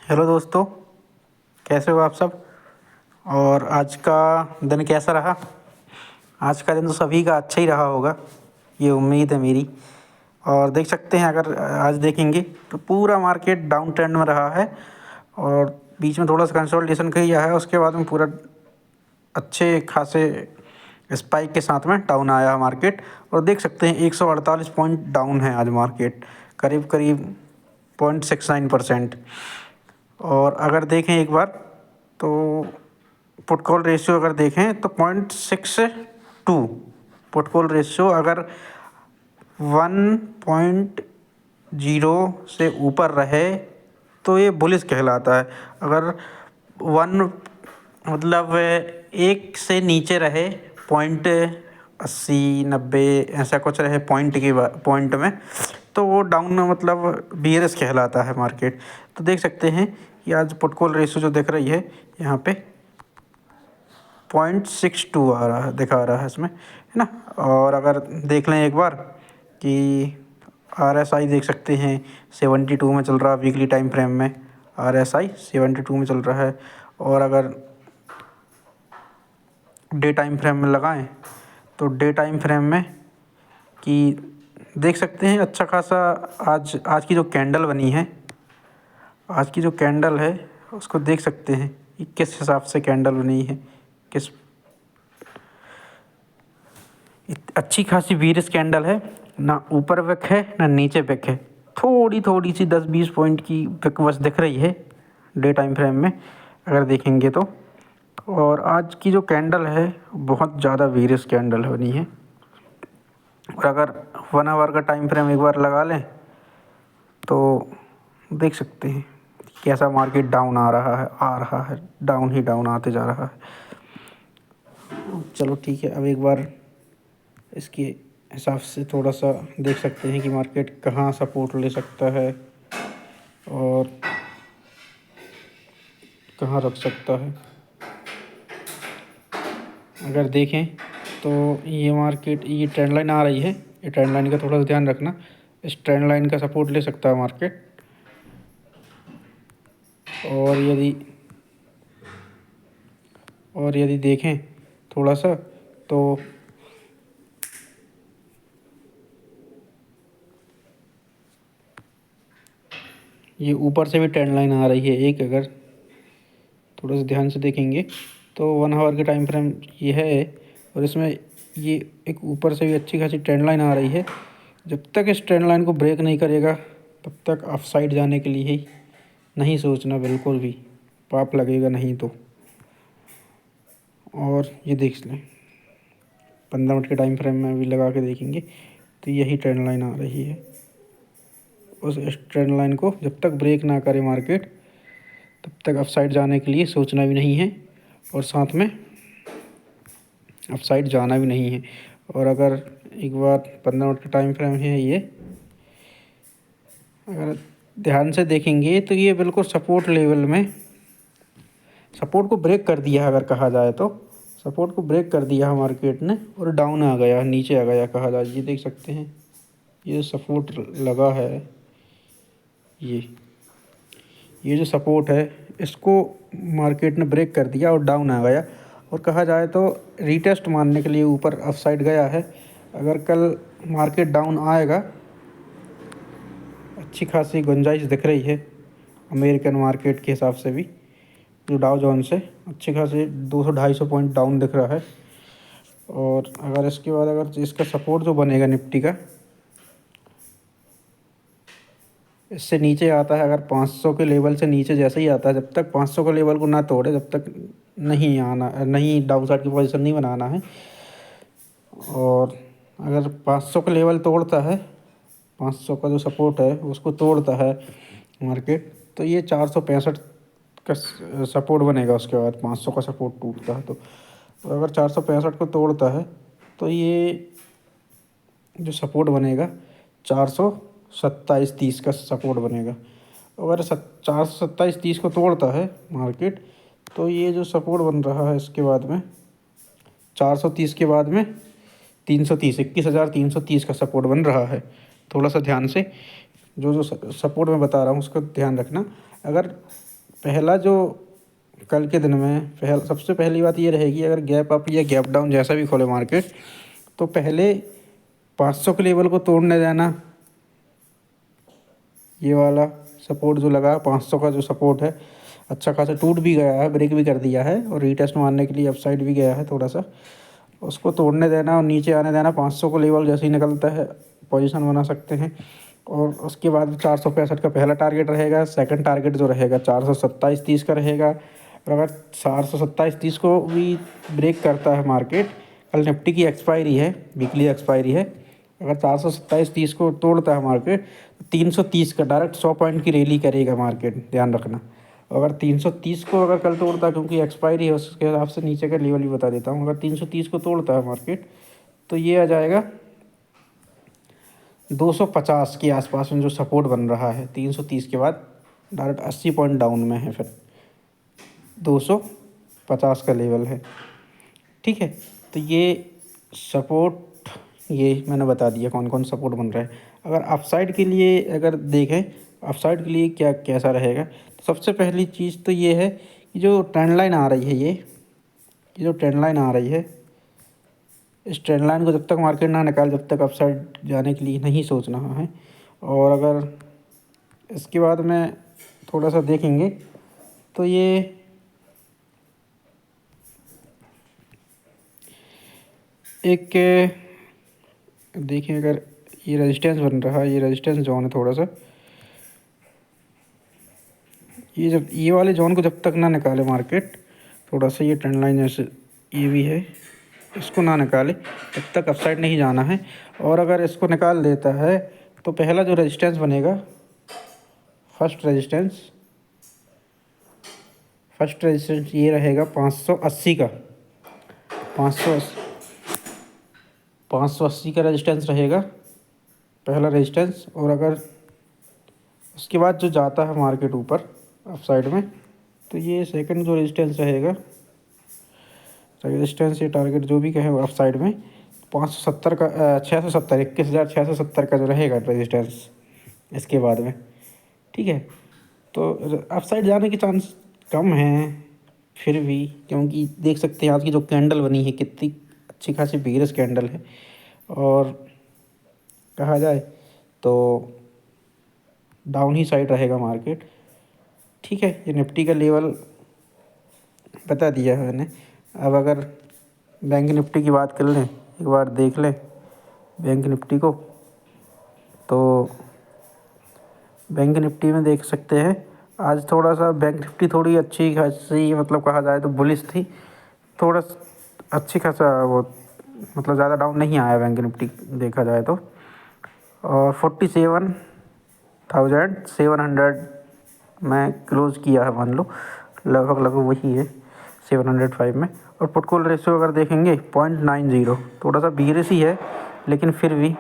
Hello दोस्तों, कैसे हो आप सब। और आज का दिन कैसा रहा। आज का दिन तो सभी का अच्छा ही रहा होगा, ये उम्मीद है मेरी। और देख सकते हैं, अगर आज देखेंगे तो पूरा मार्केट डाउन ट्रेंड में रहा है और बीच में थोड़ा सा कंसोलिडेशन किया है, उसके बाद में पूरा अच्छे खासे स्पाइक के साथ में डाउन आया है मार्केट। और देख सकते हैं 148 पॉइंट डाउन है आज मार्केट, करीब करीब 0.69%। और अगर देखें एक बार तो पुट कॉल रेशियो अगर देखें तो 0.62 पुट कॉल रेशियो अगर 1.0 से ऊपर रहे तो ये बुलिश कहलाता है। अगर वन मतलब एक से नीचे रहे, 0.80 90 ऐसा कुछ रहे पॉइंट में, तो वो डाउन में मतलब बीयरिश कहलाता है मार्केट। तो देख सकते हैं कि आज पुट कॉल रेशियो जो दिख रही है यहाँ पे 0.62 आ रहा है, दिखा रहा है इसमें, है ना। और अगर देख लें एक बार कि RSI देख सकते हैं 72 में चल रहा है वीकली टाइम फ्रेम में। RSI 72 में चल रहा है। और अगर डे टाइम फ्रेम में लगाएं तो डे टाइम फ्रेम में कि देख सकते हैं अच्छा खासा आज की जो कैंडल बनी है, आज की जो कैंडल है उसको देख सकते हैं कि किस हिसाब से कैंडल बनी है, किस अच्छी खासी बीरिश कैंडल है। ना ऊपर विक है ना नीचे विक है, थोड़ी थोड़ी सी 10-20 पॉइंट की विक बस दिख रही है डे टाइम फ्रेम में अगर देखेंगे तो। और आज की जो कैंडल है बहुत ज़्यादा बीरिश कैंडल बनी है। और अगर 1 आवर का टाइम फ्रेम एक बार लगा लें तो देख सकते हैं कैसा मार्केट डाउन आ रहा है, डाउन ही डाउन आते जा रहा है। चलो ठीक है, अब एक बार इसके हिसाब से थोड़ा सा देख सकते हैं कि मार्केट कहाँ सपोर्ट ले सकता है और कहाँ रख सकता है। अगर देखें तो ये मार्केट, ये ट्रेंड लाइन आ रही है, ये ट्रेंड लाइन का थोड़ा सा ध्यान रखना। इस ट्रेंड लाइन का सपोर्ट ले सकता है मार्केट। और यदि देखें थोड़ा सा तो ये ऊपर से भी ट्रेंड लाइन आ रही है एक, अगर थोड़ा सा ध्यान से देखेंगे तो 1 आवर के टाइम फ्रेम ये है और इसमें ये एक ऊपर से भी अच्छी खासी ट्रेंड लाइन आ रही है। जब तक इस ट्रेंड लाइन को ब्रेक नहीं करेगा तब तक अप साइड जाने के लिए ही नहीं सोचना, बिल्कुल भी पाप लगेगा नहीं तो। और ये देख लें 15 मिनट के टाइम फ्रेम में भी लगा के देखेंगे तो यही ट्रेंड लाइन आ रही है। उस ट्रेंड लाइन को जब तक ब्रेक ना करे मार्केट तब तक अप साइड जाने के लिए सोचना भी नहीं है और साथ में अप साइड जाना भी नहीं है। और अगर एक बार 15 मिनट का टाइम फ्रेम है ये, अगर ध्यान से देखेंगे तो ये बिल्कुल सपोर्ट लेवल में, सपोर्ट को ब्रेक कर दिया अगर कहा जाए तो, सपोर्ट को ब्रेक कर दिया मार्केट ने और डाउन आ गया, नीचे आ गया कहा जाए। ये देख सकते हैं ये सपोर्ट लगा है, ये जो सपोर्ट है इसको मार्केट ने ब्रेक कर दिया और डाउन आ गया। और कहा जाए तो रीटेस्ट मारने के लिए ऊपर अप साइड गया है। अगर कल मार्केट डाउन आएगा, अच्छी खासी गुंजाइश दिख रही है अमेरिकन मार्केट के हिसाब से भी, जो डाउ जोन्स है अच्छी खासी 200-250 पॉइंट डाउन दिख रहा है। और अगर इसके बाद अगर इसका सपोर्ट जो बनेगा निफ्टी का, इससे नीचे आता है, अगर 500 के लेवल से नीचे जैसे ही आता है, जब तक 500 के लेवल को ना तोड़े जब तक नहीं डाउन साइड की पोजीशन नहीं बनाना है। और अगर 500 का लेवल तोड़ता है, 500 का जो सपोर्ट है उसको तोड़ता है मार्केट, तो ये 465 का सपोर्ट बनेगा। उसके बाद 500 का सपोर्ट टूटता है तो अगर 465 को तोड़ता है तो ये जो सपोर्ट बनेगा 427-30 का सपोर्ट बनेगा। अगर 427-30 को तोड़ता है मार्केट तो ये जो सपोर्ट बन रहा है इसके बाद में 430 के बाद में 330, 21,330 का सपोर्ट बन रहा है। थोड़ा सा ध्यान से जो सपोर्ट मैं बता रहा हूँ उसका ध्यान रखना। अगर पहला जो कल के दिन में सबसे पहली बात ये रहेगी, अगर गैप अप या गैप डाउन जैसा भी खोले मार्केट, तो पहले 500 के लेवल को तोड़ने देना। ये वाला सपोर्ट जो लगा 500 का जो सपोर्ट है, अच्छा खासा टूट भी गया है, ब्रेक भी कर दिया है और रीटेस्ट मारने के लिए अपसाइड भी गया है थोड़ा सा, उसको तोड़ने देना और नीचे आने देना। 500 को लेवल जैसे ही निकलता है पोजीशन बना सकते हैं। और उसके बाद 465 का पहला टारगेट रहेगा। सेकंड टारगेट जो रहेगा 427.30 का रहेगा। और अगर 427.30 को भी ब्रेक करता है मार्केट, कल निफ्टी की एक्सपायरी है, वीकली एक्सपायरी है, अगर 427.30 को तोड़ता है मार्केट तो 330 का डायरेक्ट 100 पॉइंट की रैली करेगा मार्केट, ध्यान रखना। अगर 330 को अगर कल तोड़ता है, क्योंकि एक्सपायरी है उसके हिसाब से नीचे का लेवल भी बता देता हूँ, अगर 330 को तोड़ता है मार्केट तो ये आ जाएगा 250 के आसपास में जो सपोर्ट बन रहा है। 330 के बाद डायरेक्ट 80 पॉइंट डाउन में है, फिर 250 का लेवल है, ठीक है। तो ये सपोर्ट ये मैंने बता दिया कौन कौन सपोर्ट बन रहा है। अगर अपसाइड के लिए अगर देखें, अपसाइड के लिए क्या कैसा रहेगा, तो सबसे पहली चीज़ तो ये है कि जो ट्रेंड लाइन आ रही है, ये जो ट्रेंड लाइन आ रही है, इस ट्रेंड लाइन को जब तक मार्केट ना निकाले, जब तक अपसाइड जाने के लिए नहीं सोचना है। और अगर इसके बाद में थोड़ा सा देखेंगे तो ये एक देखिए, अगर ये रेजिस्टेंस बन रहा है, ये रेजिस्टेंस जोन है थोड़ा सा, ये जब ये वाले जोन को जब तक ना निकाले मार्केट, थोड़ा सा ये ट्रेंड लाइन जैसे ये भी है, इसको ना निकाले तब तक अपसाइड नहीं जाना है। और अगर इसको निकाल देता है तो पहला जो रेजिस्टेंस बनेगा, फर्स्ट रेजिस्टेंस ये रहेगा 580 का, 580 का रेजिस्टेंस रहेगा पहला रेजिस्टेंस। और अगर उसके बाद जो जाता है मार्केट ऊपर अपसाइड में, तो ये सेकंड जो रेजिस्टेंस रहेगा, रेजिस्टेंस या टारगेट जो भी कहें अपसाइड में, 570 का 670 21,670 का जो रहेगा रेजिस्टेंस इसके बाद में, ठीक है। तो अपसाइड जाने के चांस कम हैं फिर भी, क्योंकि देख सकते हैं आज की जो कैंडल बनी है कितनी अच्छी खासी बिगेरस कैंडल है। और कहा जाए तो डाउन ही साइड रहेगा मार्केट, ठीक है। ये निफ्टी का लेवल बता दिया है मैंने। अब अगर बैंक निफ्टी की बात कर लें, एक बार देख लें बैंक निफ्टी को, तो बैंक निफ्टी में देख सकते हैं आज थोड़ा सा बैंक निफ्टी थोड़ी अच्छी खासी, मतलब कहा जाए तो बुलिश थी, थोड़ा अच्छी खासा वो, मतलब ज़्यादा डाउन नहीं आया बैंक निफ्टी देखा जाए तो। और 47,700 में क्लोज़ किया है, मान लो लगभग वही है 705 में। और पुट कॉल रेशियो अगर देखेंगे 0.90, थोड़ा सा बीरिश ही है, लेकिन फिर भी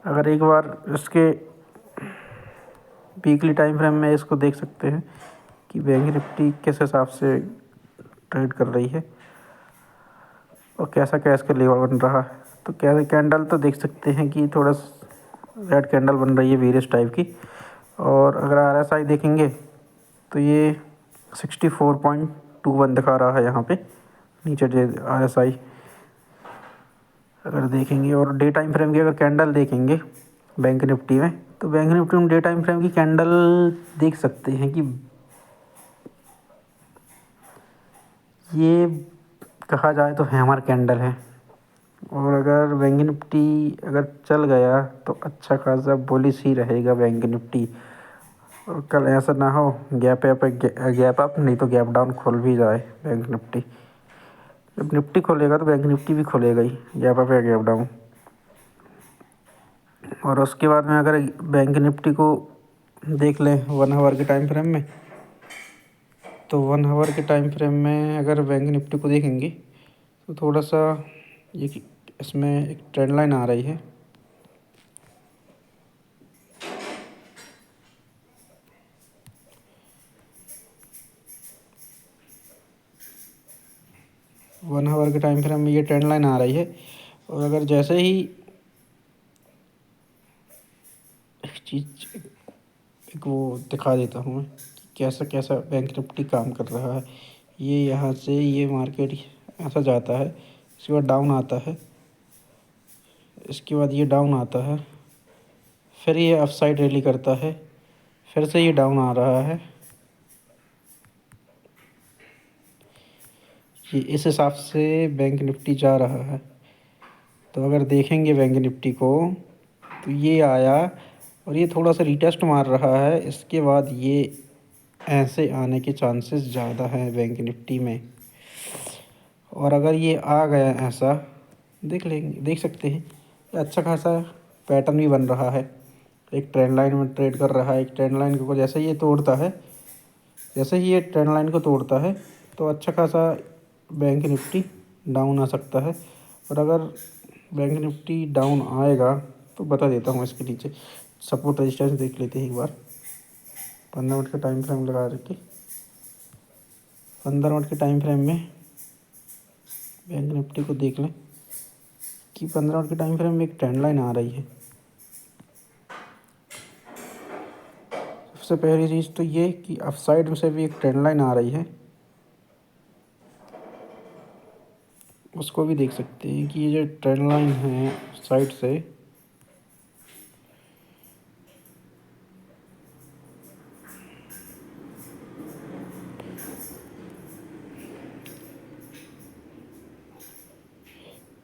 अगर एक बार इसके वीकली टाइम फ्रेम में इसको देख सकते हैं कि बैंक निफ्टी किस हिसाब से ट्रेड कर रही है और कैसा क्या इसका लेवल बन रहा है। तो क्या कैंडल तो देख सकते हैं कि थोड़ा रेड कैंडल बन रही है वेरियस टाइप की। और अगर RSI देखेंगे तो ये 64.21 दिखा रहा है यहाँ पे नीचे जो RSI अगर देखेंगे। और डे टाइम फ्रेम की अगर कैंडल देखेंगे बैंक निफ्टी में, तो बैंक निफ्टी में डे टाइम फ्रेम की कैंडल देख सकते हैं कि ये कहा जाए तो हैमर कैंडल है। और अगर बैंक निफ्टी अगर चल गया तो अच्छा खासा बुलिश ही रहेगा बैंक निफ्टी। और कल ऐसा ना हो गैप अप नहीं तो गैप डाउन खोल भी जाए बैंक निफ्टी। जब निफ्टी खोलेगा तो बैंक निफ्टी भी खोलेगा ही, गैप अप या गैप डाउन। और उसके बाद में अगर बैंक निफ्टी को देख लें 1 आवर के टाइम फ्रेम में, तो 1 आवर के टाइम फ्रेम में अगर बैंक निफ्टी को देखेंगे तो थोड़ा सा ये इसमें एक ट्रेंड लाइन आ रही है, वन आवर के टाइम फ्रेम में ये ट्रेंड लाइन आ रही है। और अगर जैसे ही एक चीज़ एक वो दिखा देता हूँ मैं कैसा कैसा बैंक निफ्टी काम कर रहा है। ये यहाँ से ये मार्केट ऐसा जाता है, इसके बाद डाउन आता है, इसके बाद ये डाउन आता है, फिर ये अप साइड रैली करता है, फिर से ये डाउन आ रहा है। ये इस हिसाब से बैंक निफ्टी जा रहा है। तो अगर देखेंगे बैंक निफ्टी को तो ये आया और ये थोड़ा सा रिटेस्ट मार रहा है, इसके बाद ये ऐसे आने के चांसेस ज़्यादा हैं बैंक निफ्टी में। और अगर ये आ गया ऐसा, देख सकते हैं अच्छा खासा पैटर्न भी बन रहा है, एक ट्रेंड लाइन में ट्रेड कर रहा है। एक ट्रेंड लाइन को जैसे ये तोड़ता है, जैसे ही ये ट्रेंड लाइन को तोड़ता है तो अच्छा खासा बैंक निफ्टी डाउन आ सकता है। और अगर बैंक निफ्टी डाउन आएगा तो बता देता हूँ, इसके नीचे सपोर्ट रेजिस्टेंस देख लेते हैं एक बार। 15 मिनट का टाइम फ्रेम लगा रखे, 15 मिनट के टाइम फ्रेम में बैंक निफ्टी को देख लें कि 15 मिनट के टाइम फ्रेम में एक ट्रेंड लाइन आ रही है। सबसे पहली चीज़ तो ये कि अप साइड में से भी एक ट्रेंड लाइन आ रही है, उसको भी देख सकते हैं कि ये जो ट्रेंड लाइन है साइड से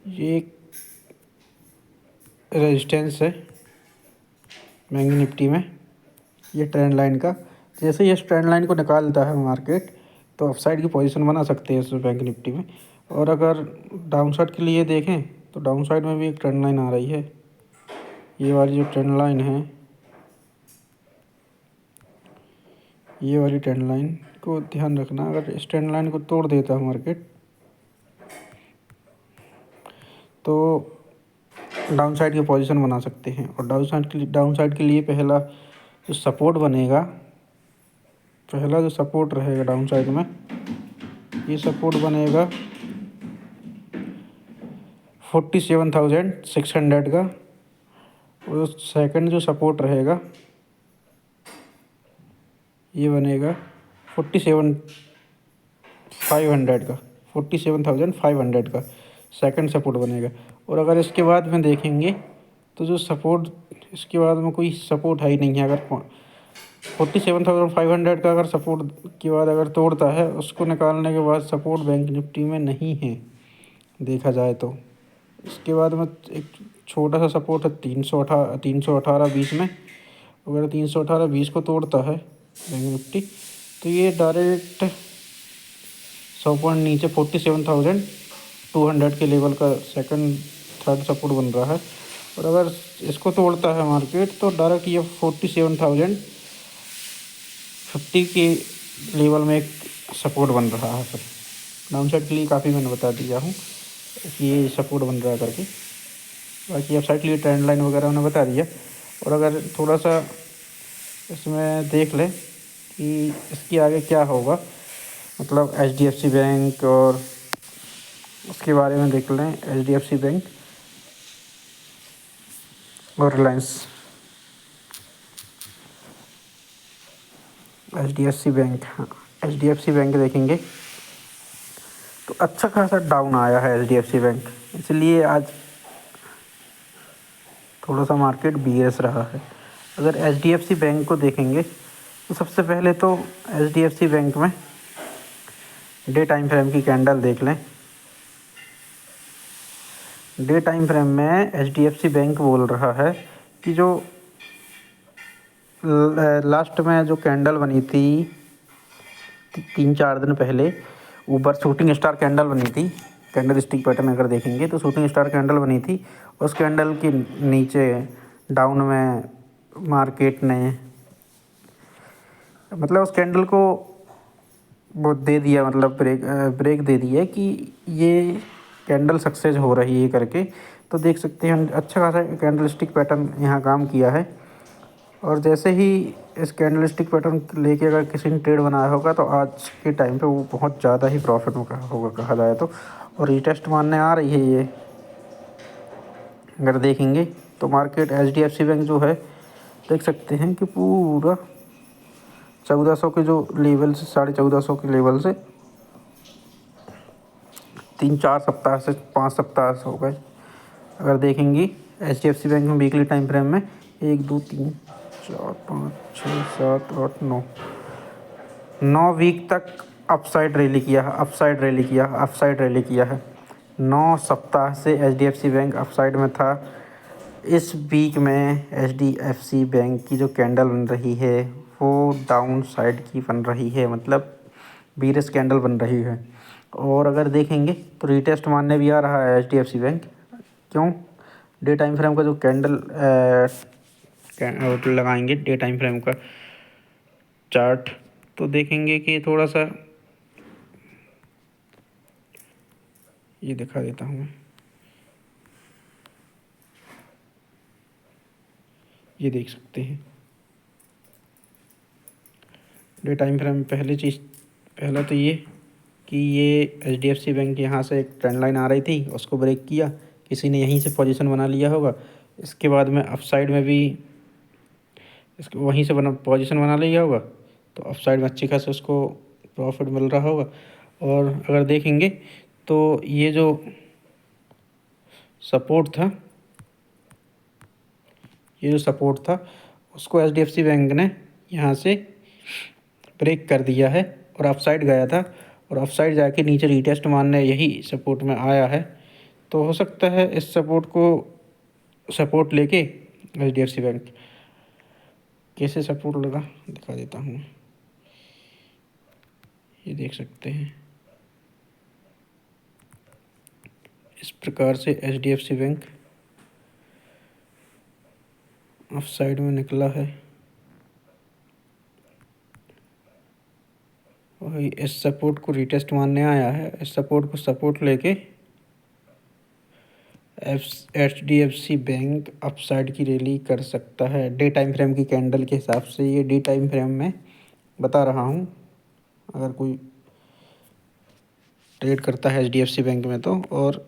ये एक रेजिस्टेंस है बैंक निफ्टी में, ये ट्रेंड लाइन का। जैसे ही इस ट्रेंड लाइन को निकालता है मार्केट तो अप साइड की पोजीशन बना सकते हैं इस बैंक निफ्टी में। और अगर डाउन साइड के लिए देखें तो डाउन साइड में भी एक ट्रेंड लाइन आ रही है। ये वाली जो ट्रेंड लाइन है, ये वाली ट्रेंड लाइन को ध्यान रखना। अगर इस ट्रेंड लाइन को तोड़ देता है मार्केट तो डाउन साइड की पोजीशन बना सकते हैं। और डाउन साइड के लिए पहला जो सपोर्ट बनेगा, पहला जो सपोर्ट रहेगा डाउन साइड में, ये सपोर्ट बनेगा 47,600 का। और सेकंड जो सपोर्ट रहेगा ये बनेगा 47,500 का, 47,500 का सेकंड सपोर्ट बनेगा। और अगर इसके बाद में देखेंगे तो जो सपोर्ट, इसके बाद में कोई सपोर्ट है ही नहीं है। अगर 47,500 का अगर सपोर्ट के बाद अगर तोड़ता है, उसको निकालने के बाद सपोर्ट बैंक निफ्टी में नहीं है देखा जाए तो। इसके बाद में एक छोटा सा सपोर्ट है 318-20 में। अगर 318-20 को तोड़ता है बैंक निफ्टी तो ये डायरेक्ट 100 पॉइंट नीचे 47,200 के लेवल का सेकंड थर्ड सपोर्ट बन रहा है। और अगर इसको तोड़ता है मार्केट तो डायरेक्ट ये 47,050 के लेवल में एक सपोर्ट बन रहा है। फिर डाउन साइड के लिए काफ़ी मैंने बता दिया हूँ कि ये सपोर्ट बन रहा है करके। बाकी अप साइड के लिए ट्रेंड लाइन वगैरह मैंने बता दिया। और अगर थोड़ा सा इसमें देख लें कि इसके आगे क्या होगा, मतलब HDFC बैंक और उसके बारे में देख लें। HDFC बैंक और रिलायंस, HDFC बैंक, हाँ HDFC बैंक देखेंगे तो अच्छा खासा डाउन आया है HDFC बैंक, इसलिए आज थोड़ा सा मार्केट बीएस रहा है। अगर HDFC बैंक को देखेंगे तो सबसे पहले तो HDFC बैंक में डे टाइम फ्रेम की कैंडल देख लें। डे टाइम फ्रेम में HDFC बैंक बोल रहा है कि जो लास्ट में जो कैंडल बनी थी 3-4 दिन पहले, ऊपर शूटिंग स्टार कैंडल बनी थी। कैंडल स्टिक पैटर्न अगर देखेंगे तो शूटिंग स्टार कैंडल बनी थी। उस कैंडल के नीचे डाउन में मार्केट ने मतलब उस कैंडल को वो दे दिया, मतलब ब्रेक दे दिया कि ये कैंडल सक्सेस हो रही है करके। तो देख सकते हैं अच्छा खासा कैंडल स्टिक पैटर्न यहाँ काम किया है। और जैसे ही इस कैंडल स्टिक पैटर्न लेके अगर किसी ने ट्रेड बनाया होगा तो आज के टाइम पे वो बहुत ज़्यादा ही प्रॉफिट होगा कहा जाए तो। और रीटेस्ट मारने आ रही है ये, अगर देखेंगे तो मार्केट HDFC बैंक जो है देख सकते हैं कि पूरा 1400 के जो लेवल से 1450 के लेवल से 3-4 सप्ताह से 5 सप्ताह से हो गए। अगर देखेंगी HDFC बैंक में वीकली टाइम फ्रेम में 1 2 3 4 5 6 7 8 9 वीक तक अपसाइड रैली किया है, अपसाइड रैली किया है। 9 सप्ताह से HDFC बैंक अपसाइड में था। इस वीक में HDFC बैंक की जो कैंडल बन रही है वो डाउन साइड की बन रही है, मतलब बीरिश कैंडल बन रही है। और अगर देखेंगे तो रीटेस्ट मारने भी आ रहा है HDFC बैंक। क्यों? डे टाइम फ्रेम का जो कैंडल लगाएंगे डे टाइम फ्रेम का चार्ट, तो देखेंगे कि थोड़ा सा ये दिखा देता हूँ मैं। ये देख सकते हैं डे टाइम फ्रेम। पहला तो ये कि ये HDFC बैंक यहाँ से एक ट्रेंड लाइन आ रही थी, उसको ब्रेक किया, किसी ने यहीं से पोजीशन बना लिया होगा। इसके बाद में अपसाइड में भी इसको वहीं से पोजीशन बना लिया होगा, तो अपसाइड में अच्छी खासी उसको प्रॉफिट मिल रहा होगा। और अगर देखेंगे तो ये जो सपोर्ट था, उसको HDFC बैंक ने यहाँ से ब्रेक कर दिया है और अपसाइड गया था, और अपसाइड जाके नीचे रीटेस्ट मारने यही सपोर्ट में आया है। तो हो सकता है इस सपोर्ट को सपोर्ट लेके HDFC बैंक कैसे सपोर्ट लगा दिखा देता हूँ। ये देख सकते हैं इस प्रकार से HDFC बैंक ऑफ साइड में निकला है। वही इस सपोर्ट को रीटेस्ट मारने आया है। इस सपोर्ट को सपोर्ट लेके HDFC बैंक अपसाइड की रैली कर सकता है। डे टाइम फ्रेम की कैंडल के हिसाब से ये डे टाइम फ्रेम में बता रहा हूँ। अगर कोई ट्रेड करता है HDFC बैंक में तो, और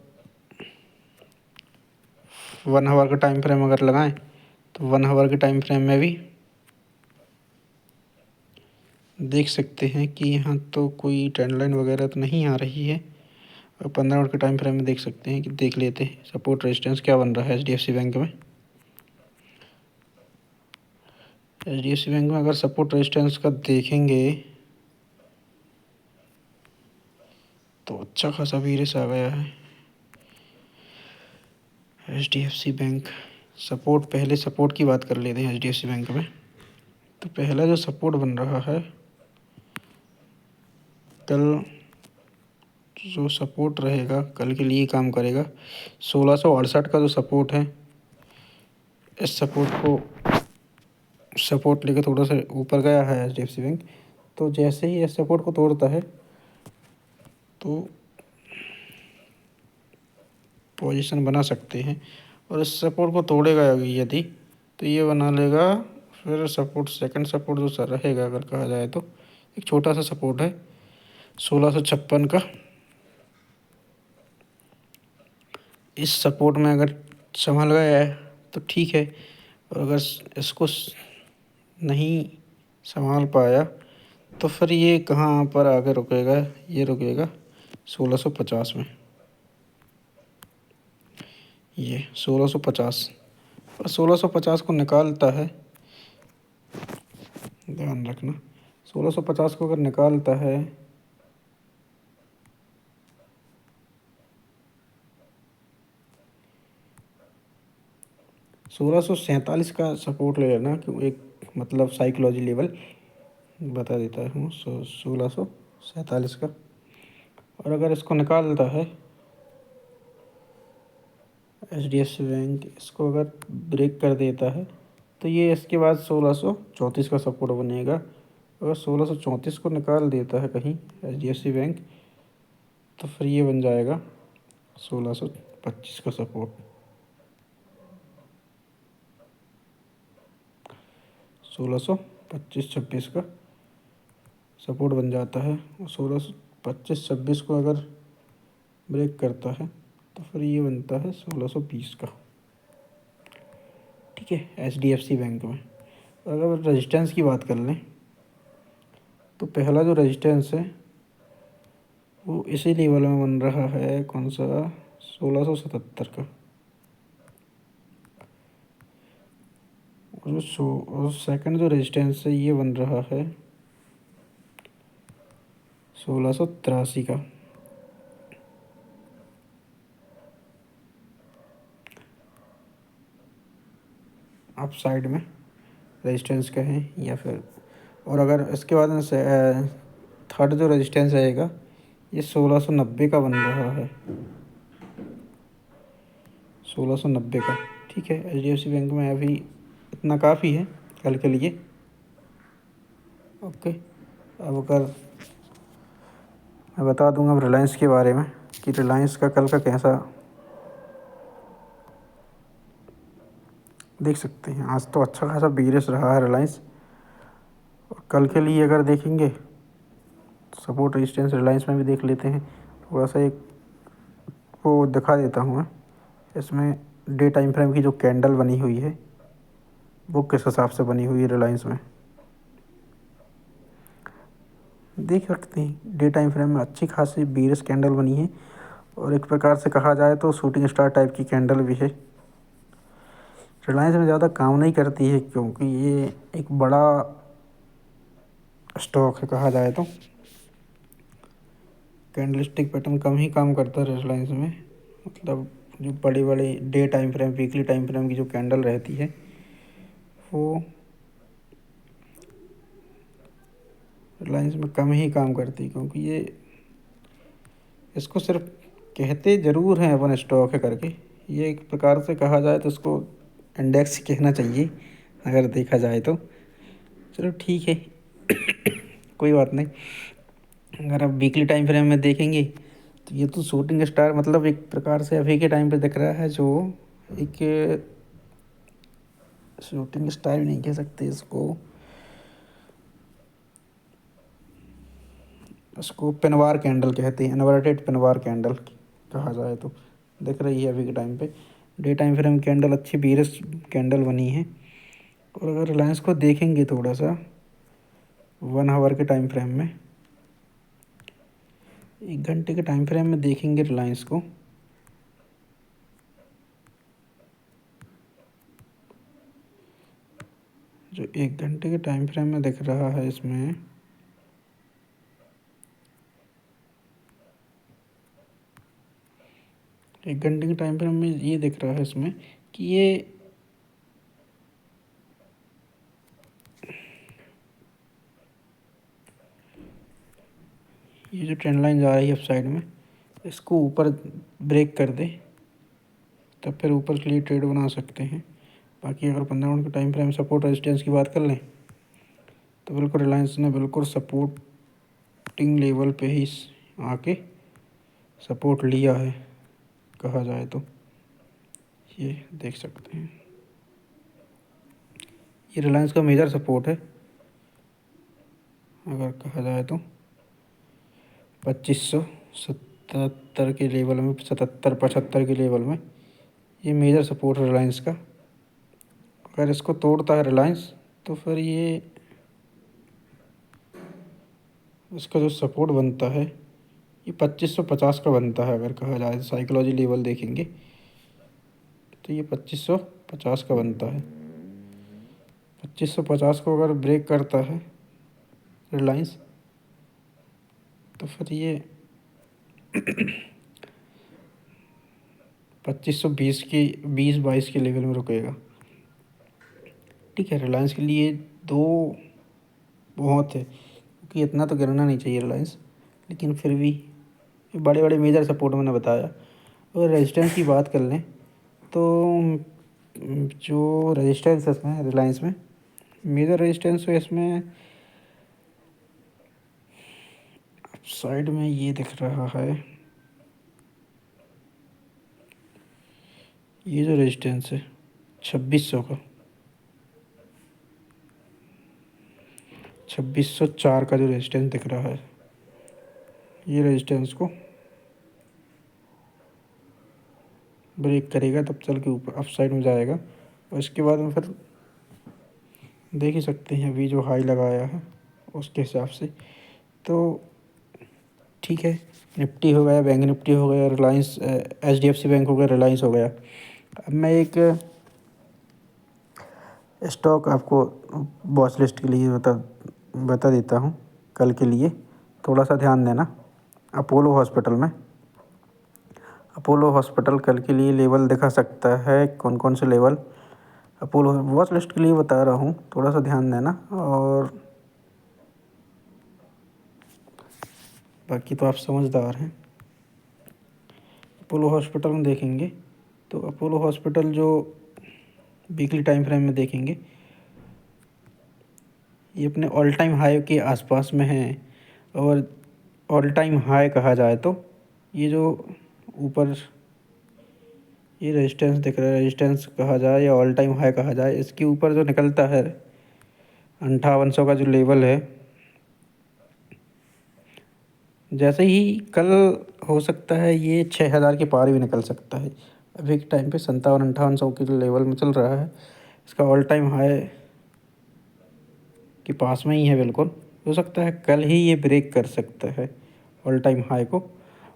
1 आवर का टाइम फ्रेम अगर लगाएं तो 1 आवर के टाइम फ्रेम में भी देख सकते हैं कि यहाँ तो कोई ट्रेंड लाइन वगैरह तो नहीं आ रही है। और 15 मिनट के टाइम फ्रेम में देख सकते हैं कि देख लेते हैं सपोर्ट रेजिस्टेंस क्या बन रहा है HDFC बैंक में। HDFC बैंक में अगर सपोर्ट रेजिस्टेंस का देखेंगे तो अच्छा खासा वीरेस आ गया है HDFC बैंक। सपोर्ट, पहले सपोर्ट की बात कर लेते हैं HDFC बैंक में। तो पहला जो सपोर्ट बन रहा है, कल जो सपोर्ट रहेगा, कल के लिए काम करेगा 1668 का जो सपोर्ट है, इस सपोर्ट को सपोर्ट लेकर थोड़ा सा ऊपर गया है HDFC बैंक। तो जैसे ही इस सपोर्ट को तोड़ता है तो पोजीशन बना सकते हैं, और इस सपोर्ट को तोड़ेगा यदि, तो ये बना लेगा फिर सपोर्ट। सेकंड सपोर्ट जो सर रहेगा अगर कहा जाए तो एक छोटा सा सपोर्ट है 1656 का। इस सपोर्ट में अगर संभल गया है तो ठीक है, और अगर इसको नहीं संभाल पाया तो फिर ये कहाँ पर आगे रुकेगा, ये रुकेगा 1650 में। ये 1650, और 1650 को निकालता है, ध्यान रखना 1650 को अगर निकालता है 1647 का सपोर्ट ले लेना, क्यों एक मतलब साइकोलॉजी लेवल बता देता हूँ 1647 का। और अगर इसको निकालता है HDFC बैंक, इसको अगर ब्रेक कर देता है तो ये इसके बाद 1634 का सपोर्ट बनेगा। अगर 1634 को निकाल देता है कहीं HDFC बैंक, तो फिर ये बन जाएगा 1625 का सपोर्ट। 1625-26 का सपोर्ट बन जाता है, और 1625-26 को अगर ब्रेक करता है तो फिर ये बनता है 1620 का। ठीक है, HDFC बैंक में। और अगर रेजिस्टेंस की बात कर लें तो पहला जो रेजिस्टेंस है वो इसी लेवल में बन रहा है, कौन सा, 1677 का। और सेकंड जो रेजिस्टेंस है ये बन रहा है 1683 का। आप साइड में रेजिस्टेंस कहें या फिर, और अगर इसके बाद में से थर्ड जो रेजिस्टेंस आएगा ये 1690 का बन रहा है, 1690 का। ठीक है, HDFC बैंक में अभी इतना काफ़ी है कल के लिए। ओके, अब अगर मैं बता दूंगा अब रिलायंस के बारे में कि रिलायंस का कल का कैसा, देख सकते हैं आज तो अच्छा खासा बीरिश रहा है रिलायंस। और कल के लिए अगर देखेंगे सपोर्ट रेजिस्टेंस रिलायंस में भी देख लेते हैं। थोड़ा सा एक वो दिखा देता हूँ मैं, इसमें डे टाइम फ्रेम की जो कैंडल बनी हुई है वो किस हिसाब से बनी हुई है रिलायंस में, देख सकते हैं। डे टाइम फ्रेम में अच्छी खासी बीरिश कैंडल बनी है और एक प्रकार से कहा जाए तो शूटिंग स्टार टाइप की कैंडल भी है। रिलायंस में ज़्यादा काम नहीं करती है क्योंकि ये एक बड़ा स्टॉक है कहा जाए तो। कैंडलस्टिक पैटर्न कम ही काम करता है रिलायंस में, मतलब जो बड़ी बड़ी day time frame, weekly time frame की जो कैंडल रहती है वो रिलायंस में कम ही काम करती है, क्योंकि ये इसको सिर्फ कहते ज़रूर हैं अपन स्टॉक है करके, ये एक प्रकार से कहा जाए तो इसको इंडेक्स कहना चाहिए अगर देखा जाए तो। चलो ठीक है कोई बात नहीं। अगर आप वीकली टाइम फ्रेम में देखेंगे तो ये तो शूटिंग स्टार, मतलब एक प्रकार से अभी के टाइम पे दिख रहा है, जो एक शूटिंग स्टार नहीं कह सकते इसको, उसको पिनवार कैंडल कहते हैं, इन्वर्टेड पिनवार कैंडल कहा जाए तो। दिख रही है अभी के टाइम पे डे टाइम फ्रेम कैंडल, अच्छी बीरिश कैंडल बनी है। और अगर रिलायंस को देखेंगे थोड़ा सा 1 आवर के टाइम फ्रेम में, 1 घंटे के टाइम फ्रेम में देखेंगे रिलायंस को, जो 1 घंटे के टाइम फ्रेम में दिख रहा है इसमें, एक घंटे के टाइम फ्रेम में ये दिख रहा है इसमें कि ये जो ट्रेंड लाइन जा रही है अप साइड में, इसको ऊपर ब्रेक कर दे तब फिर ऊपर के लिए ट्रेड बना सकते हैं। बाकी अगर 15 मिनट के टाइम फ्रेम सपोर्ट रेजिस्टेंस की बात कर लें तो बिल्कुल रिलायंस ने बिल्कुल सपोर्टिंग लेवल पे ही आके सपोर्ट लिया है कहा जाए तो। ये देख सकते हैं, ये रिलायंस का मेजर सपोर्ट है अगर कहा जाए तो 2577 के लेवल में, 77-75 के लेवल में ये मेजर सपोर्ट है रिलायंस का। अगर इसको तोड़ता है रिलायंस तो फिर ये इसका जो सपोर्ट बनता है ये 2550 का बनता है। अगर कहा जाए साइकोलॉजी लेवल देखेंगे तो ये 2550 का बनता है। 2550 को अगर ब्रेक करता है रिलायंस तो फिर ये 2520 की 20-22 के लेवल में रुकेगा। ठीक है, रिलायंस के लिए दो बहुत है क्योंकि इतना तो गिरना नहीं चाहिए रिलायंस, लेकिन फिर भी बड़े बड़े मेजर सपोर्ट मैंने बताया। अगर रेजिस्टेंस की बात कर लें तो जो रेजिस्टेंस है इसमें रिलायंस में, मेजर रेजिस्टेंस है इसमें साइड में ये दिख रहा है, ये जो रेजिस्टेंस है 2600 का, 2604 का जो रेजिस्टेंस दिख रहा है, ये रेजिस्टेंस को ब्रेक करेगा तब चल के ऊपर अप साइड में जाएगा। और इसके बाद में फिर देख ही सकते हैं अभी जो हाई लगाया है उसके हिसाब से। तो ठीक है, निफ्टी हो गया, बैंक निफ्टी हो गया, रिलायंस HDFC बैंक हो गया, रिलायंस हो गया। अब मैं एक स्टॉक आपको वॉच लिस्ट के लिए बता देता हूँ कल के लिए, थोड़ा सा ध्यान देना। अपोलो हॉस्पिटल में, अपोलो हॉस्पिटल कल के लिए लेवल दिखा सकता है, कौन कौन से लेवल अपोलो वॉच लिस्ट के लिए बता रहा हूँ, थोड़ा सा ध्यान देना। और बाकी तो आप समझदार हैं। अपोलो हॉस्पिटल में देखेंगे तो अपोलो हॉस्पिटल जो वीकली टाइम फ्रेम में देखेंगे, ये अपने ऑल टाइम हाई के आसपास में है। और ऑल टाइम हाई कहा जाए तो ये जो ऊपर ये रेजिस्टेंस दिख रहा है, रेजिस्टेंस कहा जाए या ऑल टाइम हाई कहा जाए, इसके ऊपर जो निकलता है 5800 का जो लेवल है, जैसे ही कल हो सकता है ये 6000 के पार भी निकल सकता है। अभी के टाइम पे 57-5800 के लेवल में चल रहा है, इसका ऑल टाइम हाई के पास में ही है बिल्कुल। हो सकता है कल ही ये ब्रेक कर सकता है ऑल टाइम हाई को,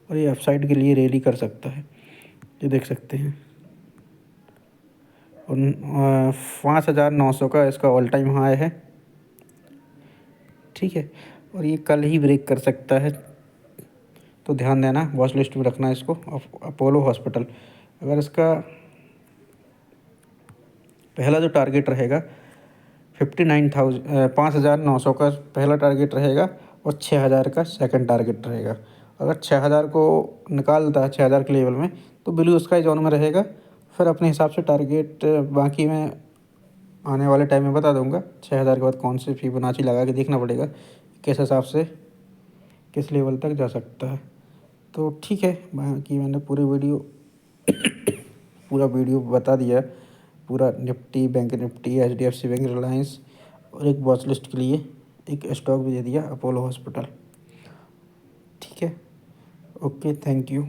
और ये अपसाइड के लिए रैली कर सकता है, ये देख सकते हैं। और 5900 का इसका ऑल टाइम हाई है, ठीक है, और ये कल ही ब्रेक कर सकता है। तो ध्यान देना, वॉच लिस्ट में रखना इसको। अपोलो हॉस्पिटल, अगर इसका पहला जो टारगेट रहेगा 5,900 का पहला टारगेट रहेगा, और 6,000 का सेकंड टारगेट रहेगा। अगर 6,000 को निकालता है 6,000 के लेवल में, तो ब्लू स्काई जोन में रहेगा। फिर अपने हिसाब से टारगेट बाकी मैं आने वाले टाइम में बता दूंगा। 6,000 के बाद कौन सी फिबोनाची लगा के देखना पड़ेगा किस हिसाब से किस लेवल तक जा सकता है। तो ठीक है, बाकी मैंने पूरा वीडियो बता दिया, पूरा Nifty, bank Nifty, HDFC bank, Reliance, और एक वॉच लिस्ट के लिए एक स्टॉक भी दे दिया, अपोलो हॉस्पिटल। ठीक है, ओके, थैंक यू।